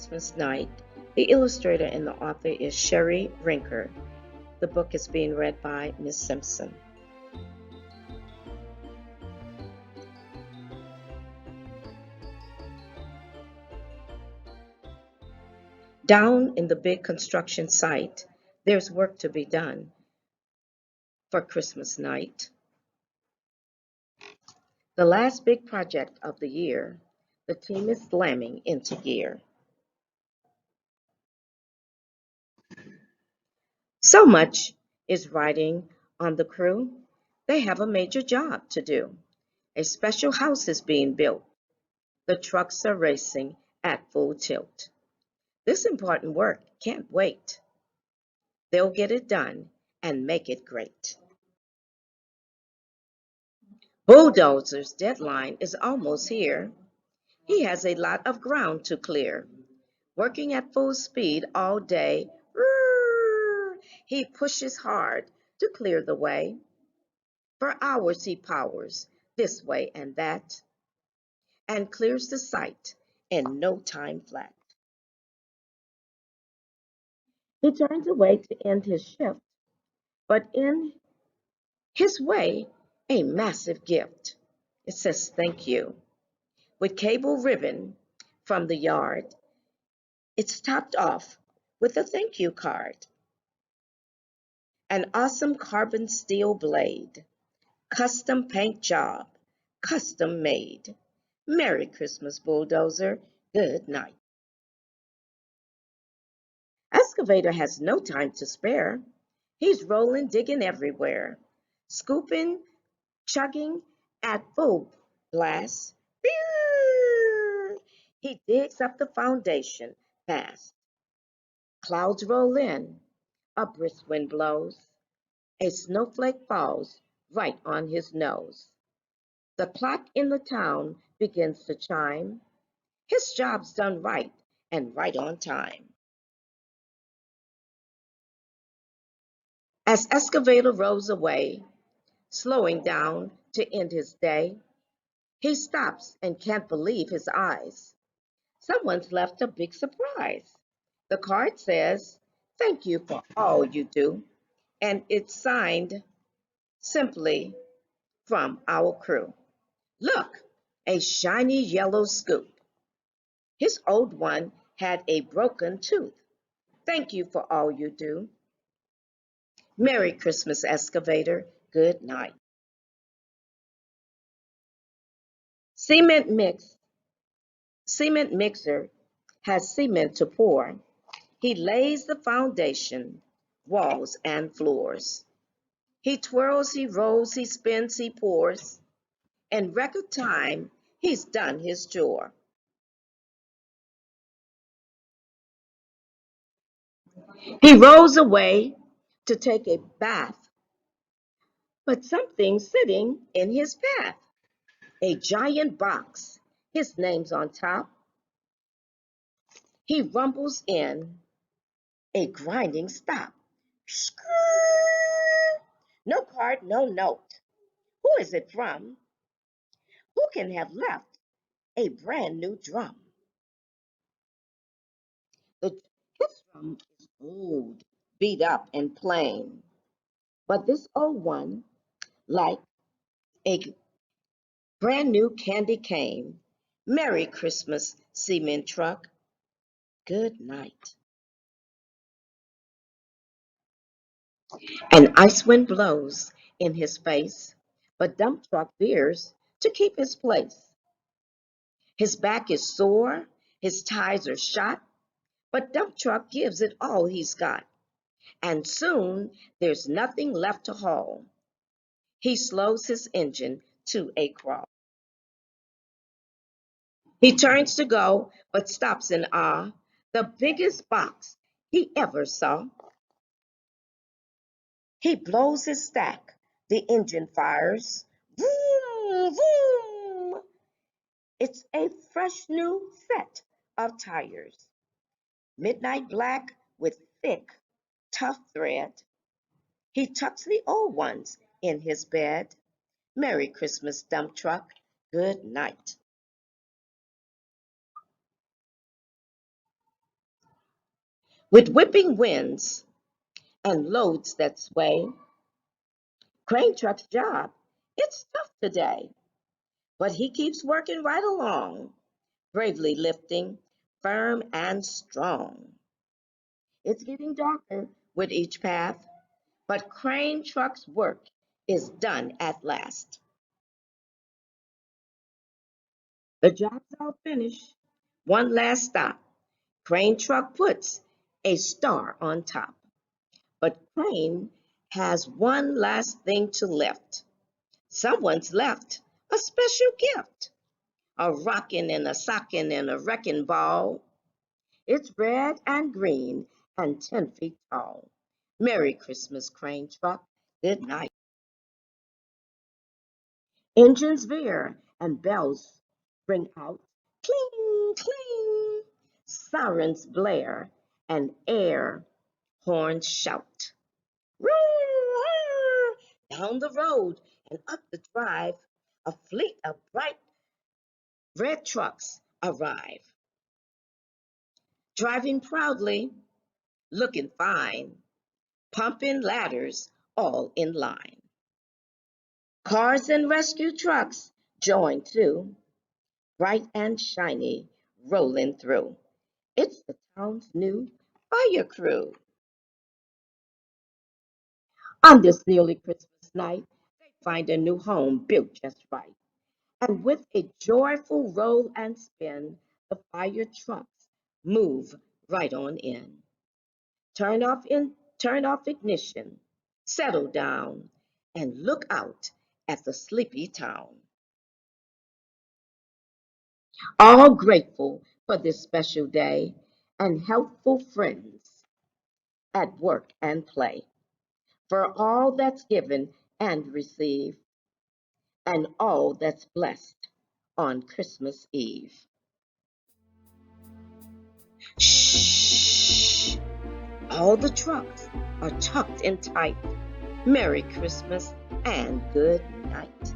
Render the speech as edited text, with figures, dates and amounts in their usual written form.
Christmas Night. The illustrator and the author is Sherry Rinker. The book is being read by Ms. Simpson. Down in the big construction site, there's work to be done for Christmas night. The last big project of the year, the team is slamming into gear. So much is riding on the crew. They have a major job to do. A special house is being built. The trucks are racing at full tilt. This important work can't wait. They'll get it done and make it great. Bulldozer's deadline is almost here. He has a lot of ground to clear. Working at full speed all day, he pushes hard to clear the way. For hours he powers this way and that, and clears the site in no time flat. He turns away to end his shift, but in his way, a massive gift. It says thank you. With cable ribbon from the yard, it's topped off with a thank you card. An awesome carbon steel blade, custom paint job, custom made. Merry Christmas, Bulldozer. Good night. Excavator has no time to spare. He's rolling, digging everywhere, scooping, chugging at full blast. He digs up the foundation fast. Clouds roll in, a brisk wind blows. A snowflake falls right on his nose. The clock in the town begins to chime. His job's done right and right on time. As Excavator rows away, slowing down to end his day, he stops and can't believe his eyes. Someone's left a big surprise. The card says, thank you for all you do, and it's signed simply from our crew. Look, a shiny yellow scoop. His old one had a broken tooth. Thank you for all you do. Merry Christmas, Excavator. Good night. Cement mix. Cement mixer has cement to pour. He lays the foundation, walls and floors. He twirls, he rolls, he spins, he pours. In record time, he's done his chore. He rolls away to take a bath, but something's sitting in his path. A giant box, his name's on top. He rumbles in, a grinding stop. No card, no note. Who is it from? Who can have left a brand new drum? The, his drum is old, beat up, and plain. But this old one, like a brand new candy cane. Merry Christmas, cement truck. Good night. An ice wind blows in his face, but dump truck veers to keep his place. His back is sore, his ties are shot, but dump truck gives it all he's got. And soon there's nothing left to haul. He slows his engine to a crawl. He turns to go, but stops in awe. The biggest box he ever saw. He blows his stack. The engine fires. Vroom, vroom. It's a fresh new set of tires. Midnight black with thick, tough thread. He tucks the old ones in his bed. Merry Christmas, dump truck. Good night. With whipping winds and loads that sway, Crane Truck's job, it's tough today, but he keeps working right along, bravely lifting, firm and strong. It's getting darker with each path, but Crane Truck's work is done at last. The job's all finished. One last stop. Crane Truck puts a star on top. But Crane has one last thing to lift. Someone's left a special gift. A rockin' and a sockin' and a wrecking ball. It's red and green and 10 feet tall. Merry Christmas, Crane Truck. Good night. Engines veer and bells ring out. Cling, cling. Sirens blare and air horns shout. Roar! Down the road and up the drive, a fleet of bright red trucks arrive. Driving proudly, looking fine, pumping ladders all in line. Cars and rescue trucks join too, bright and shiny, rolling through. It's the town's new fire crew. On this nearly Christmas night, they find a new home built just right. And with a joyful roll and spin, the fire trucks move right on in. Turn off ignition, settle down, and look out at the sleepy town. All grateful for this special day and helpful friends at work and play. For all that's given and received, and all that's blessed on Christmas Eve. Shh! All the trucks are tucked in tight. Merry Christmas and good night.